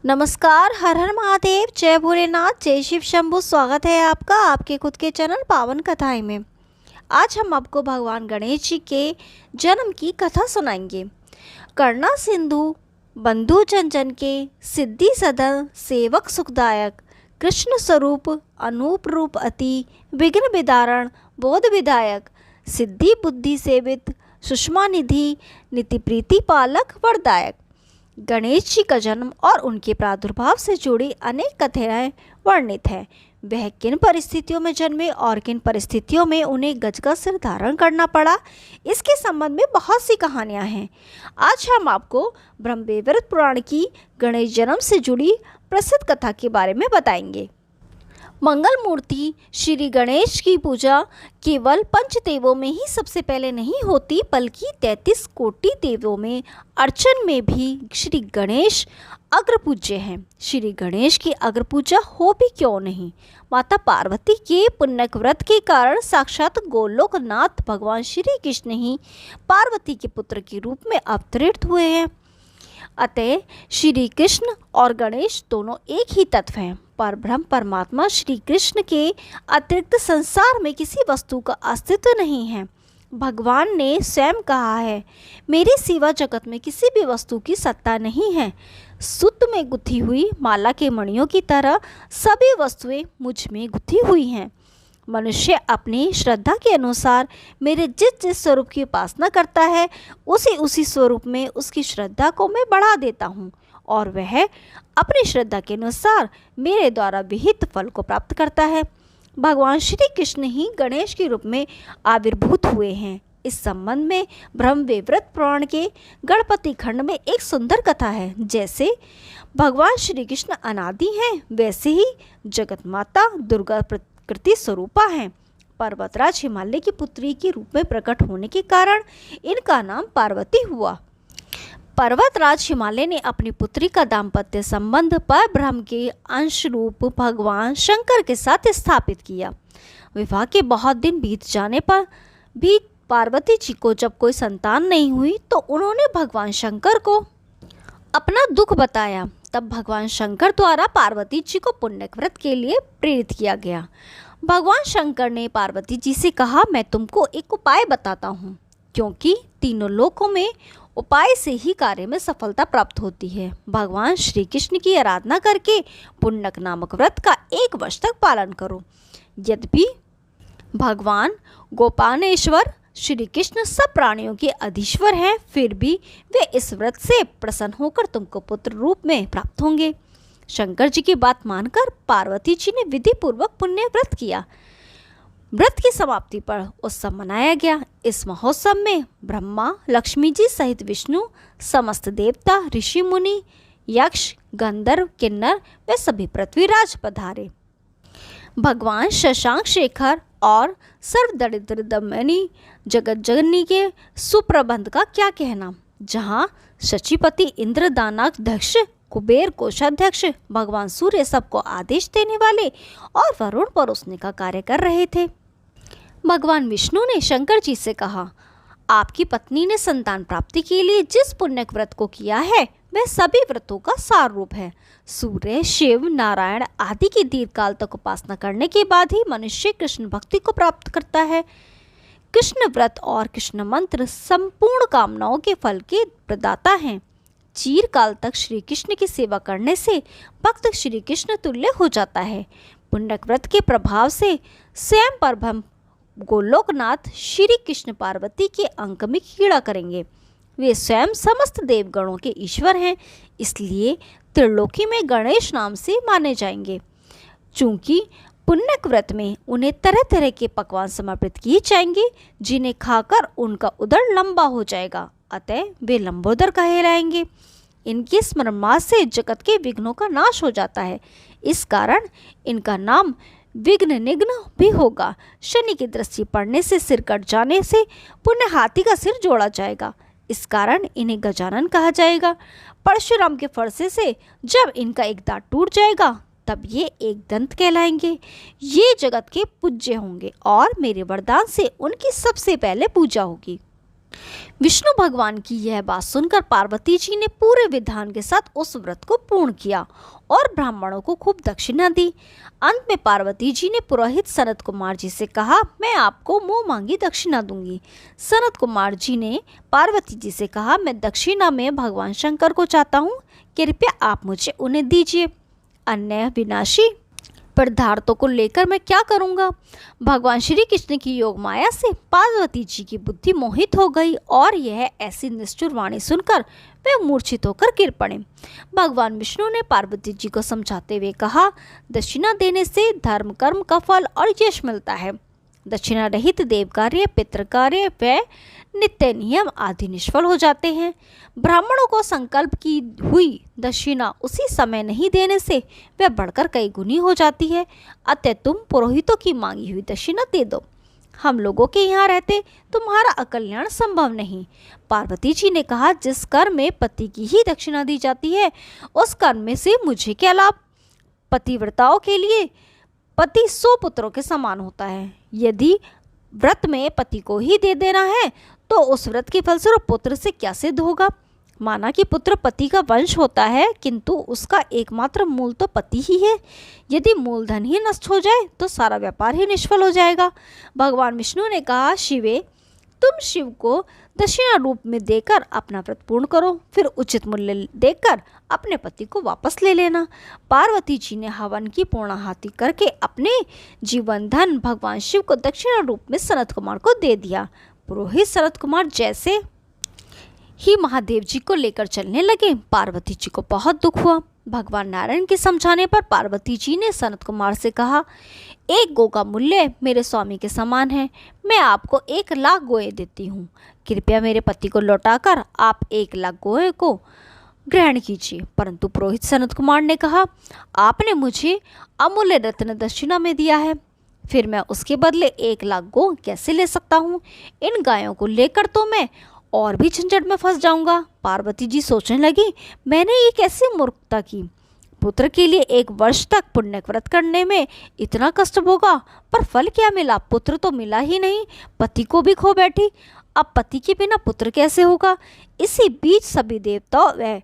नमस्कार, हर हर महादेव, जय भोलेनाथ, जय शिव शंभू। स्वागत है आपका आपके खुद के चैनल पावन कथाएं में। आज हम आपको भगवान गणेश जी के जन्म की कथा सुनाएंगे। करुणा सिंधु बंधु जन जन के, सिद्धि सदन सेवक सुखदायक, कृष्ण स्वरूप अनूप रूप अति, विघ्न विदारण बोध विधायक, सिद्धि बुद्धि सेवित सुषमा निधि, नीति प्रीति पालक वरदायक। गणेश जी का जन्म और उनके प्रादुर्भाव से जुड़ी अनेक कथाएं वर्णित हैं। वह किन परिस्थितियों में जन्मे और किन परिस्थितियों में उन्हें गज का सिर धारण करना पड़ा, इसके संबंध में बहुत सी कहानियां हैं। आज हम आपको ब्रह्मवैवर्त पुराण की गणेश जन्म से जुड़ी प्रसिद्ध कथा के बारे में बताएंगे। मंगल मूर्ति श्री गणेश की पूजा केवल पंचदेवों में ही सबसे पहले नहीं होती, बल्कि 33 कोटि देवों में अर्चन में भी श्री गणेश अग्र पूज्य हैं। श्री गणेश की अग्र पूजा हो भी क्यों नहीं। माता पार्वती के पुण्यक व्रत के कारण साक्षात गोलोकनाथ भगवान श्री कृष्ण ही पार्वती के पुत्र के रूप में अवतरित हुए हैं। अतः श्री कृष्ण और गणेश दोनों एक ही तत्व हैं। पर ब्रह्म परमात्मा श्री कृष्ण के अतिरिक्त संसार में किसी वस्तु का अस्तित्व नहीं है। भगवान ने स्वयं कहा है, मेरे सिवा जगत में किसी भी वस्तु की सत्ता नहीं है। सूत में गुथी हुई माला के मणियों की तरह सभी वस्तुएं मुझ में गुथी हुई हैं। मनुष्य अपनी श्रद्धा के अनुसार मेरे जिस जिस स्वरूप की उपासना करता है, उसी स्वरूप में उसकी श्रद्धा को मैं बढ़ा देता हूँ और वह अपनी श्रद्धा के अनुसार मेरे द्वारा विहित फल को प्राप्त करता है। भगवान श्री कृष्ण ही गणेश के रूप में आविर्भूत हुए हैं। इस संबंध में ब्रह्मवैवर्त पुराण के गणपति खंड में एक सुंदर कथा है। जैसे भगवान श्री कृष्ण अनादि हैं, वैसे ही जगत माता दुर्गा प्रकृति स्वरूपा हैं। पर्वतराज हिमालय की पुत्री के रूप में प्रकट होने के कारण इनका नाम पार्वती हुआ। पर्वतराज हिमालय ने अपनी पुत्री का दाम्पत्य संबंध पर ब्रह्म के अंश रूप भगवान शंकर के साथ स्थापित किया। विवाह के बहुत दिन बीत जाने पर भी पार्वती जी को जब कोई संतान नहीं हुई, तो उन्होंने भगवान शंकर को अपना दुख बताया। तब भगवान शंकर द्वारा पार्वती जी को पुण्यक व्रत के लिए प्रेरित किया गया। भगवान शंकर ने पार्वती जी से कहा, मैं तुमको एक उपाय बताता हूँ, क्योंकि तीनों लोकों में उपाय से ही कार्य में सफलता प्राप्त होती है। भगवान श्री कृष्ण की आराधना करके पुण्यक नामक व्रत का 1 वर्ष तक पालन करो। यद्यपि भगवान गोपालेश्वर श्री कृष्ण सब प्राणियों के अधीश्वर हैं, फिर भी वे इस व्रत से प्रसन्न होकर तुमको पुत्र रूप में प्राप्त होंगे। शंकर जी की बात मानकर पार्वती जी ने विधि पूर्वक पुण्य व्रत किया। व्रत की समाप्ति पर उत्सव मनाया गया। इस महोत्सव में ब्रह्मा, लक्ष्मी जी सहित विष्णु, समस्त देवता, ऋषि मुनि, यक्ष, गंधर्व, किन्नर वे सभी पृथ्वीराज पधारे। भगवान शशांक शेखर और सर्वदरिद्र दमयनी जगत जननी के सुप्रबंध का क्या कहना। जहाँ शचीपति इंद्र दानाध्यक्ष, कुबेर कोषाध्यक्ष, भगवान सूर्य सबको आदेश देने वाले और वरुण परोसने का कार्य कर रहे थे। भगवान विष्णु ने शंकर जी से कहा, आपकी पत्नी ने संतान प्राप्ति के लिए जिस पुण्यक व्रत को किया है, वह सभी व्रतों का सार रूप है। सूर्य, शिव, नारायण आदि की दीर्घकाल तक उपासना करने के बाद ही मनुष्य कृष्ण भक्ति को प्राप्त करता है। कृष्ण व्रत और कृष्ण मंत्र संपूर्ण कामनाओं के फल के प्रदाता हैं। चिरकाल तक श्री कृष्ण की सेवा करने से भक्त श्री कृष्ण तुल्य हो जाता है। पुण्यक व्रत के प्रभाव से स्वयं परब्रह्म गोलोकनाथ श्री कृष्ण पार्वती के अंक में क्रीड़ा करेंगे। वे स्वयं समस्त देवगणों के ईश्वर हैं, इसलिए त्रिलोकी में गणेश नाम से माने जाएंगे। चूंकि पुण्यक व्रत में उन्हें तरह तरह के पकवान समर्पित किए जाएंगे, जिन्हें खाकर उनका उदर लंबा हो जाएगा, अतः वे लंबोदर कहलाएंगे। इनके स्मरण से जगत के विघ्नों का नाश हो जाता है। इस कारण इनका नाम विघ्न निघ्न भी होगा। शनि की दृष्टि पड़ने से, सिर कट जाने से पुण्य हाथी का सिर जोड़ा जाएगा। इस कारण इन्हें गजानन कहा जाएगा। परशुराम के फरसे से जब इनका एक दांत टूट जाएगा, तब ये एक दंत कहलाएंगे। ये जगत के पूज्य होंगे और मेरे वरदान से उनकी सबसे पहले पूजा होगी। विष्णु भगवान की यह बात सुनकर पार्वती जी ने पूरे विधान के साथ उस व्रत को पूर्ण किया और ब्राह्मणों को खूब दक्षिणा दी। अंत में पार्वती जी ने पुरोहित सनत कुमार जी से कहा, मैं आपको मुंह मांगी दक्षिणा दूंगी। सनत कुमार जी ने पार्वती जी से कहा, मैं दक्षिणा में भगवान शंकर को चाहता हूँ, कृपया आप मुझे उन्हें दीजिए। अन्य विनाशी पदार्थों को लेकर मैं क्या करूंगा। भगवान श्री कृष्ण की योग माया से पार्वती जी की बुद्धि मोहित हो गई और यह ऐसी निष्ठुर वाणी सुनकर वे मूर्छित होकर गिर पड़े। भगवान विष्णु ने पार्वती जी को समझाते हुए कहा, दक्षिणा देने से धर्म कर्म का फल और यश मिलता है। दक्षिणा रहित देव कार्य, पितृ कार्य व नित्य नियम आदि निष्फल हो जाते हैं। ब्राह्मणों को संकल्प की हुई दक्षिणा उसी समय नहीं देने से वह बढ़कर कई गुनी हो जाती है। अतः तुम पुरोहितों की मांगी हुई दक्षिणा दे दो। हम लोगों के यहाँ रहते तुम्हारा अकल्याण संभव नहीं। पार्वती जी ने कहा, जिस कर्म में पति की ही दक्षिणा दी जाती है उस कर्म में से मुझे क्या लाभ। पतिव्रताओं के लिए पति 100 पुत्रों के समान होता है। यदि व्रत में पति को ही दे देना है तो उस व्रत के फलस्वरूप पुत्र से क्या सिद्ध होगा। माना कि पुत्र पति का वंश होता है, किंतु उसका एकमात्र मूल तो पति ही है। यदि मूलधन ही नष्ट हो जाए तो सारा व्यापार ही निष्फल हो जाएगा। भगवान विष्णु ने कहा, शिवे, तुम शिव को दक्षिणा रूप में देकर अपना व्रत पूर्ण करो, फिर उचित मूल्य देकर अपने पति को वापस ले लेना। पार्वती जी ने हवन की पूर्णाहुति करके अपने जीवन धन भगवान शिव को दक्षिणा रूप में सनत कुमार को दे दिया। पुरोहित सनत कुमार जैसे ही महादेव जी को लेकर चलने लगे, पार्वती जी को बहुत दुख हुआ। भगवान नारायण के समझाने पर पार्वती जी ने सनत कुमार से कहा, एक गौ का मूल्य मेरे स्वामी के समान है, मैं आपको 1 लाख गोए देती हूँ। कृपया मेरे पति को लौटाकर आप 1 लाख गोए को ग्रहण कीजिए। परंतु पुरोहित सनत कुमार ने कहा, आपने मुझे अमूल्य रत्न दक्षिणा में दिया है, फिर मैं उसके बदले 1 लाख गो कैसे ले सकता हूँ। इन गायों को लेकर तो मैं और भी झंझट में फंस जाऊंगा। पार्वती जी सोचने लगी, मैंने ये कैसी मूर्खता की। पुत्र के लिए 1 वर्ष तक पुण्य व्रत करने में इतना कष्ट भोगा, पर फल क्या मिला। पुत्र तो मिला ही नहीं, पति को भी खो बैठी। अब पति के बिना पुत्र कैसे होगा। इसी बीच सभी देवताओं व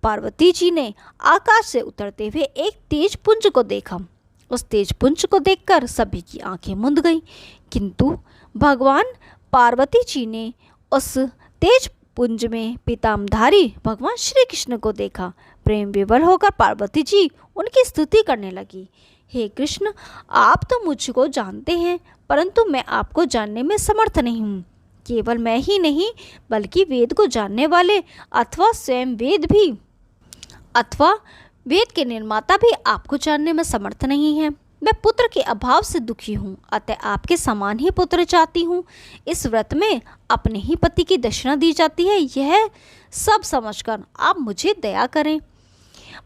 पार्वती जी ने आकाश से उतरते हुए एक तेज पुंज को देखा। उस तेज पुंज को देखकर सभी की आंखें मूंद गईं, किंतु भगवान पार्वती जी ने उस तेज पुंज में पीताम्बरधारी भगवान श्री कृष्ण को देखा। प्रेम विवल होकर पार्वती जी उनकी स्तुति करने लगी। हे कृष्ण, आप तो मुझको जानते हैं, परंतु मैं आपको जानने में समर्थ नहीं हूँ। केवल मैं ही नहीं बल्कि वेद को जानने वाले अथवा वेद के निर्माता भी आपको जानने में समर्थ नहीं है। मैं पुत्र के अभाव से दुखी हूँ, अतः आपके समान ही पुत्र चाहती हूँ। इस व्रत में अपने ही पति की दक्षिणा दी जाती है, यह सब समझकर आप मुझे दया करें।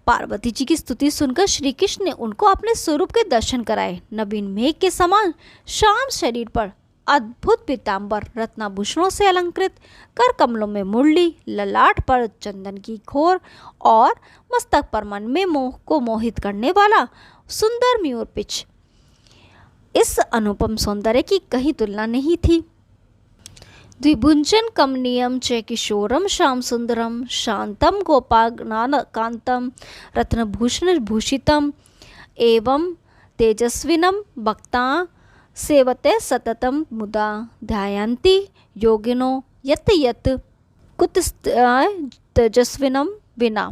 पार्वती जी की स्तुति सुनकर श्री कृष्ण ने उनको अपने स्वरूप के दर्शन कराए। नवीन मेघ के समान श्याम शरीर पर अद्भुत पीताम्बर रत्नाभूषणों से अलंकृत, कर कमलों में मुरली, ललाट पर चंदन की खोर और मस्तक पर मन में मोह को मोहित करने वाला सुंदर मयूर पिच। इस अनुपम सौंदर्य की कहीं तुलना नहीं थी। द्विभुजन कमनीयम च किशोरम श्याम सुंदरम शांतम गोपाकांतम रत्नभूषण भूषितम एवं तेजस्विनम भक्ता सेवते सततम मुदा ध्यायन्ति योगिनो यत यत तेजस्विनम विना।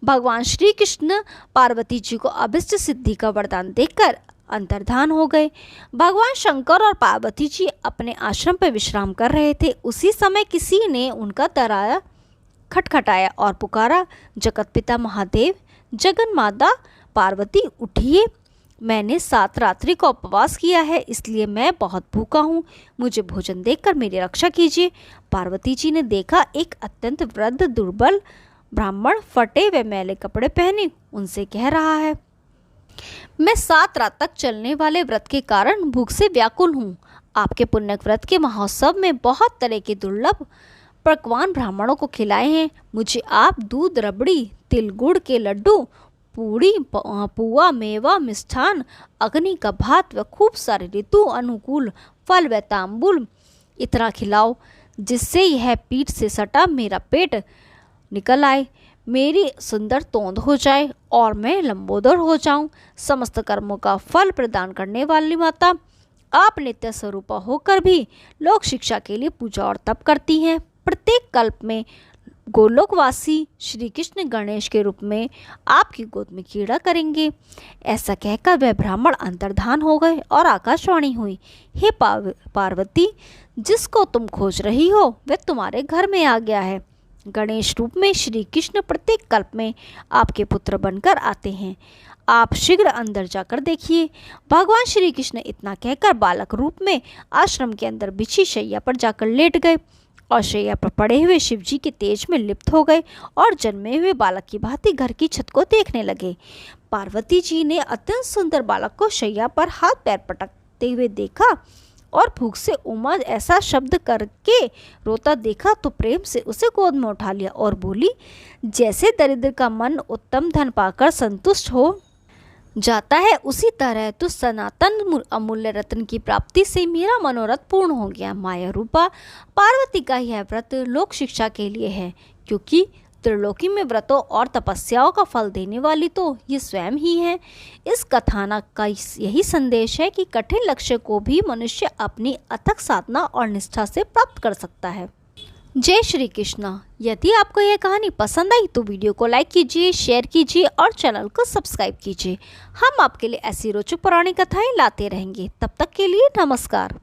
भगवान श्री कृष्ण पार्वती जी को अभिष्ट सिद्धि का वरदान देकर अंतर्धान हो गए। भगवान शंकर और पार्वती जी अपने आश्रम पर विश्राम कर रहे थे। उसी समय किसी ने उनका दरवाजा खटखटाया और पुकारा, जगत पिता महादेव, जगन माता पार्वती, उठिए। मैंने 7 रात्रि का उपवास किया है, इसलिए मैं बहुत भूखा हूँ, मुझे भोजन देकर मेरी रक्षा कीजिए। पार्वती जी ने देखा एक अत्यंत वृद्ध दुर्बल ब्राह्मण फटे व मैले कपड़े पहने उनसे कह रहा है, मैं 7 रात तक चलने वाले व्रत के कारण भूख से व्याकुल हूँ। आपके पुण्य व्रत के महोत्सव में बहुत तरह के दुर्लभ पकवान ब्राह्मणों को खिलाए हैं। मुझे आप दूध, रबड़ी, तिल गुड़ के लड्डू, पूड़ी, पुआ, मेवा, मिष्ठान, अग्नि का भात व खूब सारे ऋतु अनुकूल फल व तांबुल इतना खिलाओ जिससे यह पीठ से सटा मेरा पेट निकल आए, मेरी सुंदर तोंद हो जाए और मैं लंबोदर हो जाऊं। समस्त कर्मों का फल प्रदान करने वाली माता, आप नित्य स्वरूपा होकर भी लोक शिक्षा के लिए पूजा और तप करती हैं। प्रत्येक कल्प में गोलोकवासी श्री कृष्ण गणेश के रूप में आपकी गोद में क्रीड़ा करेंगे। ऐसा कहकर वह ब्राह्मण अंतर्धान हो गए और आकाशवाणी हुई, हे पार्वती, जिसको तुम खोज रही हो वह तुम्हारे घर में आ गया है। गणेश रूप में श्री कृष्ण प्रत्येक कल्प में आपके पुत्र बनकर आते हैं। आप शीघ्र अंदर जाकर देखिए। भगवान श्री कृष्ण इतना कहकर बालक रूप में आश्रम के अंदर बिछी शैया पर जाकर लेट गए और शैया पर पड़े हुए शिव जी के तेज में लिप्त हो गए और जन्मे हुए बालक की भांति घर की छत को देखने लगे। पार्वती जी ने अत्यंत सुंदर बालक को शैया पर हाथ पैर पटकते हुए देखा और भूख से उमा ऐसा शब्द करके रोता देखा तो प्रेम से उसे गोद में उठा लिया और बोली, जैसे दरिद्र का मन उत्तम धन पाकर संतुष्ट हो जाता है, उसी तरह तो सनातन अमूल्य रत्न की प्राप्ति से मेरा मनोरथ पूर्ण हो गया। माया रूपा पार्वती का यह व्रत लोक शिक्षा के लिए है, क्योंकि त्रिलोकी में व्रतों और तपस्याओं का फल देने वाली तो ये स्वयं ही है। इस कथानक का यही संदेश है कि कठिन लक्ष्य को भी मनुष्य अपनी अथक साधना और निष्ठा से प्राप्त कर सकता है। जय श्री कृष्णा। यदि आपको यह कहानी पसंद आई तो वीडियो को लाइक कीजिए, शेयर कीजिए और चैनल को सब्सक्राइब कीजिए। हम आपके लिए ऐसी रोचक पौराणिक कथाएं लाते रहेंगे। तब तक के लिए नमस्कार।